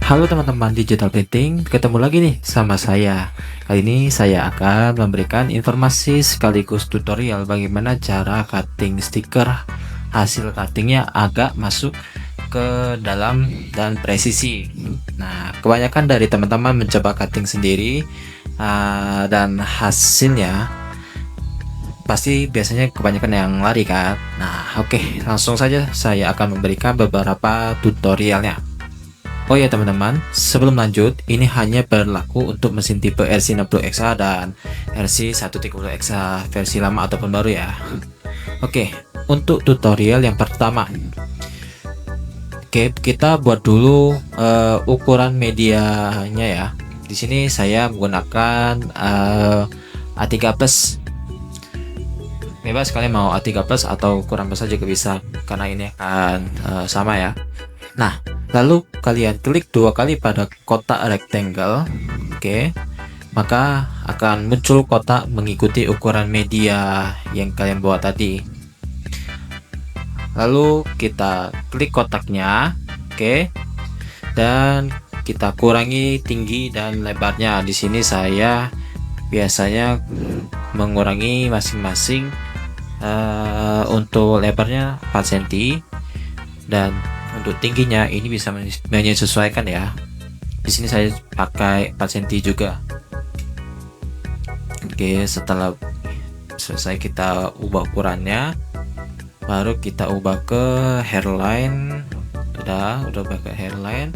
Halo teman-teman digital printing, ketemu lagi nih sama saya. Kali ini saya akan memberikan informasi sekaligus tutorial bagaimana cara cutting stiker. Hasil cuttingnya agak masuk ke dalam dan presisi. Nah, kebanyakan dari teman-teman mencoba cutting sendiri dan hasilnya pasti biasanya kebanyakan yang lari kan. Nah, oke, langsung saja saya akan memberikan beberapa tutorialnya. Oh ya teman-teman, sebelum lanjut, ini hanya berlaku untuk mesin tipe RC60XA dan RC130XA versi lama ataupun baru ya. Oke, untuk tutorial yang pertama, kita buat dulu ukuran medianya ya. Di sini saya menggunakan A3 plus. Bebas kalian mau A3 plus atau kurang besar juga bisa, karena ini akan sama ya. Nah, lalu kalian klik dua kali pada kotak rectangle, maka akan muncul kotak mengikuti ukuran media yang kalian buat tadi. Lalu kita klik kotaknya, dan kita kurangi tinggi dan lebarnya. Di sini saya biasanya mengurangi masing-masing untuk lebarnya 4 cm dan untuk tingginya ini bisa menyesuaikan ya. Di sini saya pakai 4 cm juga. Setelah selesai kita ubah ukurannya, baru kita ubah ke hairline. Udah pakai hairline.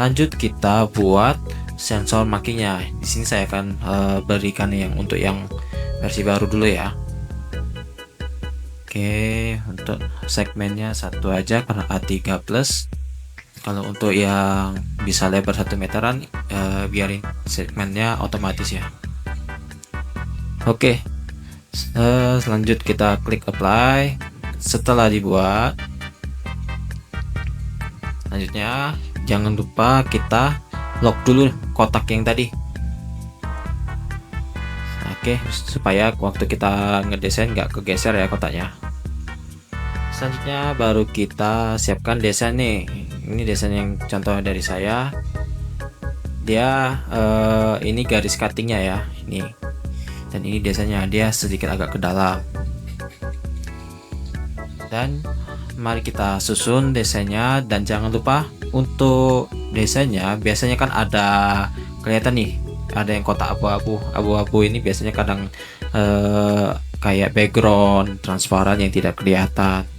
Lanjut kita buat sensor markingnya. Di sini saya akan berikan yang untuk yang versi baru dulu ya. Untuk segmennya satu aja karena A3 plus. Kalau untuk yang bisa lebar 1 meteran, biarin segmennya otomatis ya. Selanjut kita klik apply. Setelah dibuat, selanjutnya jangan lupa kita lock dulu kotak yang tadi. Supaya waktu kita ngedesain nggak kegeser ya kotaknya. Selanjutnya baru kita siapkan desain nih. Ini desain yang contoh dari saya. Dia ini garis cuttingnya ya, ini. Dan ini desainnya, dia sedikit agak ke dalam. Dan mari kita susun desainnya, dan jangan lupa untuk desainnya biasanya kan ada kelihatan nih, ada yang kotak abu-abu ini biasanya kadang kayak background transparan yang tidak kelihatan.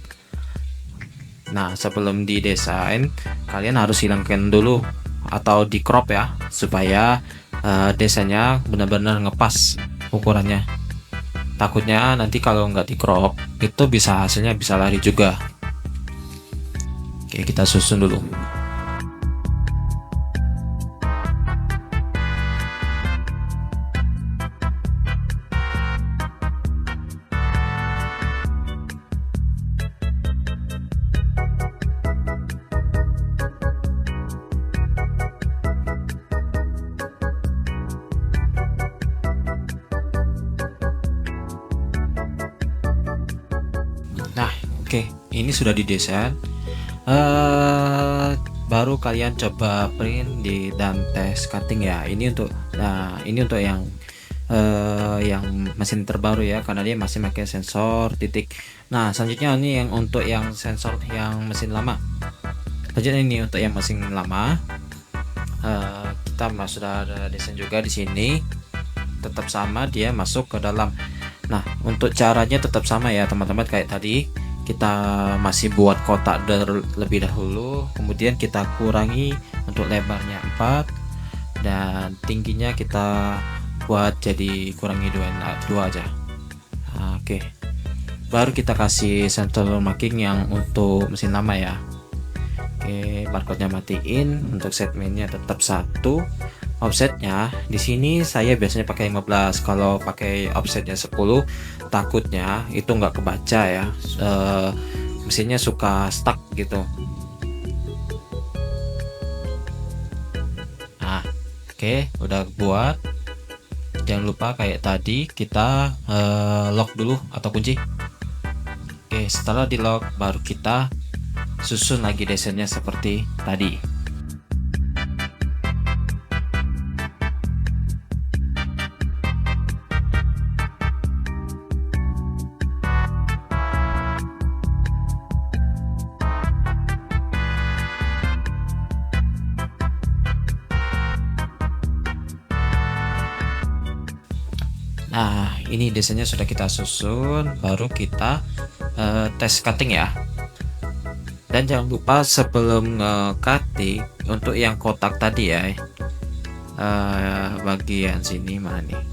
Nah, sebelum didesain kalian harus hilangkan dulu atau di crop ya, supaya desainnya benar-benar ngepas ukurannya. Takutnya nanti kalau nggak di crop itu hasilnya bisa lari juga. Kita susun dulu. Nah, ini sudah didesain. Baru kalian coba print dan tes cutting ya. Ini untuk yang mesin terbaru ya, karena dia masih pakai sensor titik. Nah, selanjutnya ini yang untuk yang sensor yang mesin lama. Selanjutnya ini untuk yang mesin lama. Kita sudah ada desain juga di sini. Tetap sama, dia masuk ke dalam. Nah, untuk caranya tetap sama ya teman-teman, kayak tadi kita masih buat kotak terlebih dahulu, kemudian kita kurangi untuk lebarnya 4 dan tingginya kita buat jadi kurangi 2 aja. Baru kita kasih sensor marking yang untuk mesin lama ya. Barcode-nya matiin, untuk segmennya tetap 1. Offsetnya di sini saya biasanya pakai 15. Kalau pakai offsetnya 10 takutnya itu nggak kebaca ya, mesinnya suka stuck gitu. Nah, udah buat. Jangan lupa kayak tadi kita lock dulu atau kunci. Setelah di lock baru kita susun lagi desainnya seperti tadi. ini desainnya sudah kita susun, baru kita tes cutting ya. Dan jangan lupa sebelum cutting untuk yang kotak tadi ya, bagian sini mana nih,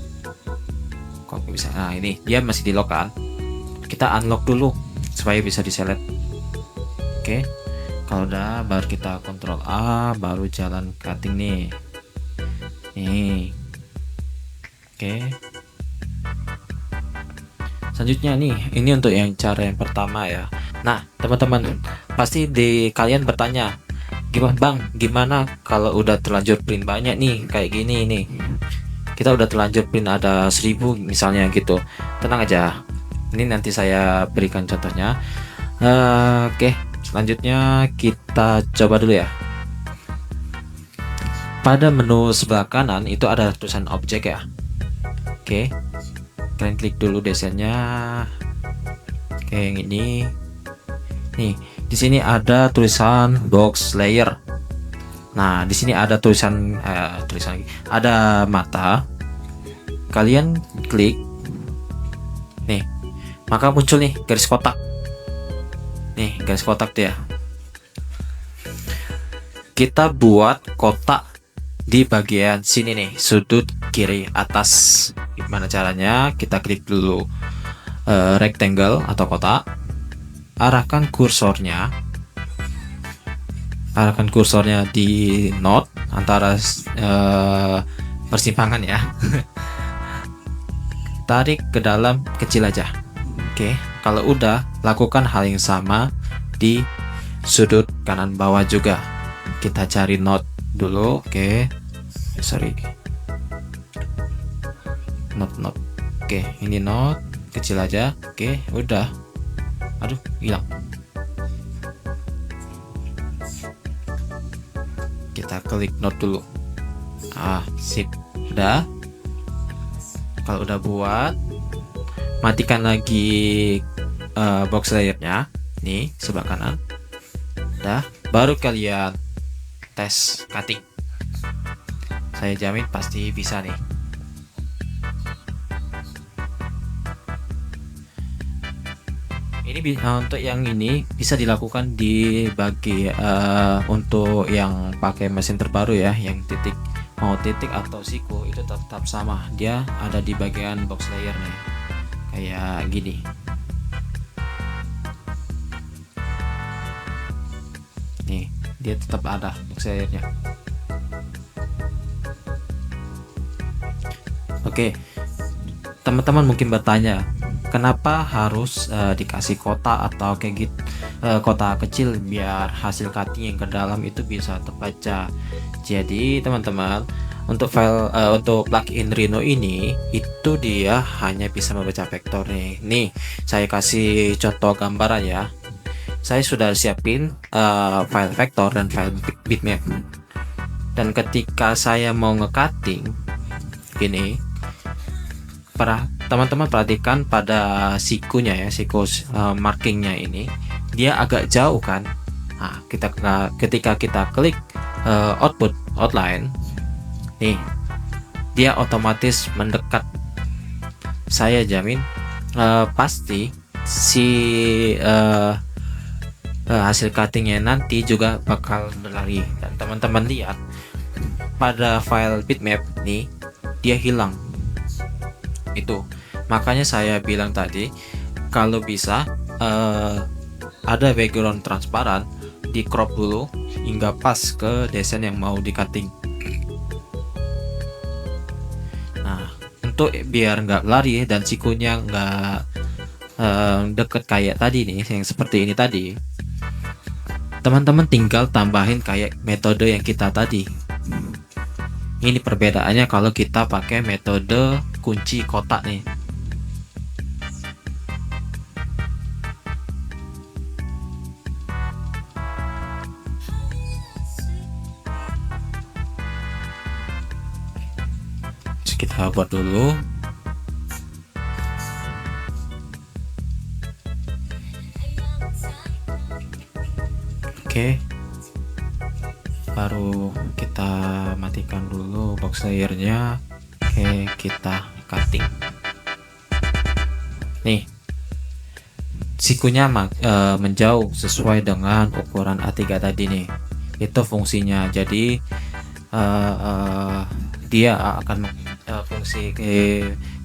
kok bisa, nah ini dia masih di lock kan, kita unlock dulu supaya bisa diselet. Oke, kalau udah baru kita Ctrl A, baru jalan cutting nih. Oke, selanjutnya nih, ini untuk yang cara yang pertama ya. Nah teman-teman, pasti kalian bertanya, gimana bang, gimana kalau udah terlanjur print banyak nih kayak gini nih, kita udah terlanjur print ada 1000 misalnya gitu. Tenang aja, ini nanti saya berikan contohnya. Oke, selanjutnya kita coba dulu ya. Pada menu sebelah kanan itu ada tulisan objek ya. Oke, kalian klik dulu desainnya. Oke, yang ini nih, di sini ada tulisan box layer. Nah di sini ada tulisan ada mata, kalian klik nih, maka muncul nih garis kotak nih, garis kotak dia. Kita buat kotak di bagian sini nih, sudut kiri atas. Gimana caranya? Kita klik dulu rectangle atau kotak, arahkan kursornya di node antara persimpangan ya. Tarik ke dalam kecil aja. Oke, kalau udah, lakukan hal yang sama di sudut kanan bawah juga. Kita cari node dulu. Oke, sorry, node. Oke, ini node kecil aja. Oke, udah. Aduh, hilang. Kita klik node dulu. Sip, udah. Kalau udah buat, matikan lagi box layernya nih sebelah kanan. Udah, baru kalian tes cutting. Saya jamin pasti bisa nih. Ini untuk yang ini bisa dilakukan di untuk yang pakai mesin terbaru ya, yang mau titik atau siku itu tetap sama, dia ada di bagian box layer nih, kayak gini. Nih, dia tetap ada box layernya. Oke, teman-teman mungkin bertanya, kenapa harus dikasih kotak atau kayak gitu, kotak kecil biar hasil cutting yang ke dalam itu bisa terbaca. Jadi teman-teman, untuk file untuk plugin Rhino ini itu dia hanya bisa membaca vektor nih. Nih saya kasih contoh gambaran ya. Saya sudah siapin file vektor dan file bitmap. Dan ketika saya mau nge-cutting gini, teman-teman perhatikan pada sikunya ya, siku markingnya ini dia agak jauh kan. Nah ketika kita klik outline nih, dia otomatis mendekat. Saya jamin pasti si hasil cuttingnya nanti juga bakal berlari. Dan teman-teman lihat pada file bitmap nih, dia hilang. Itu makanya saya bilang tadi, kalau bisa ada background transparan, di crop dulu hingga pas ke desain yang mau di cutting. Nah untuk biar nggak lari dan sikunya nggak deket kayak tadi nih, yang seperti ini tadi, teman-teman tinggal tambahin kayak metode yang kita tadi. Ini perbedaannya kalau kita pakai metode kunci kotak nih. Kita buat dulu. Oke, baru kita matikan dulu box layernya. Oke, kita cutting. Nih, sikunya menjauh sesuai dengan ukuran A3 tadi nih. Itu fungsinya. Jadi dia akan fungsi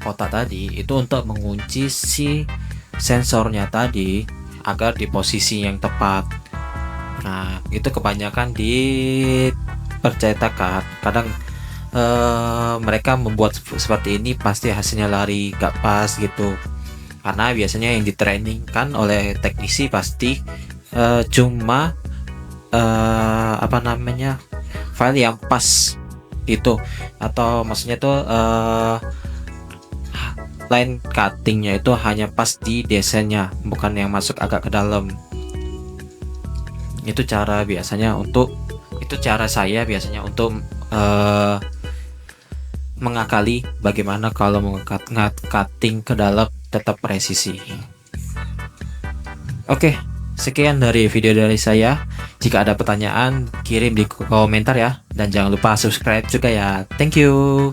kotak tadi itu untuk mengunci si sensornya tadi agar di posisi yang tepat. Nah, itu kebanyakan di percetakan kadang mereka membuat seperti ini pasti hasilnya lari gak pas gitu, karena biasanya yang di training kan oleh teknisi pasti cuma apa namanya, file yang pas itu, atau maksudnya tuh line cuttingnya itu hanya pas di desainnya, bukan yang masuk agak ke dalam. Itu cara saya biasanya untuk mengakali bagaimana kalau cutting ke dalam tetap presisi. Oke, sekian dari video dari saya. Jika ada pertanyaan kirim di komentar ya, dan jangan lupa subscribe juga ya. Thank you.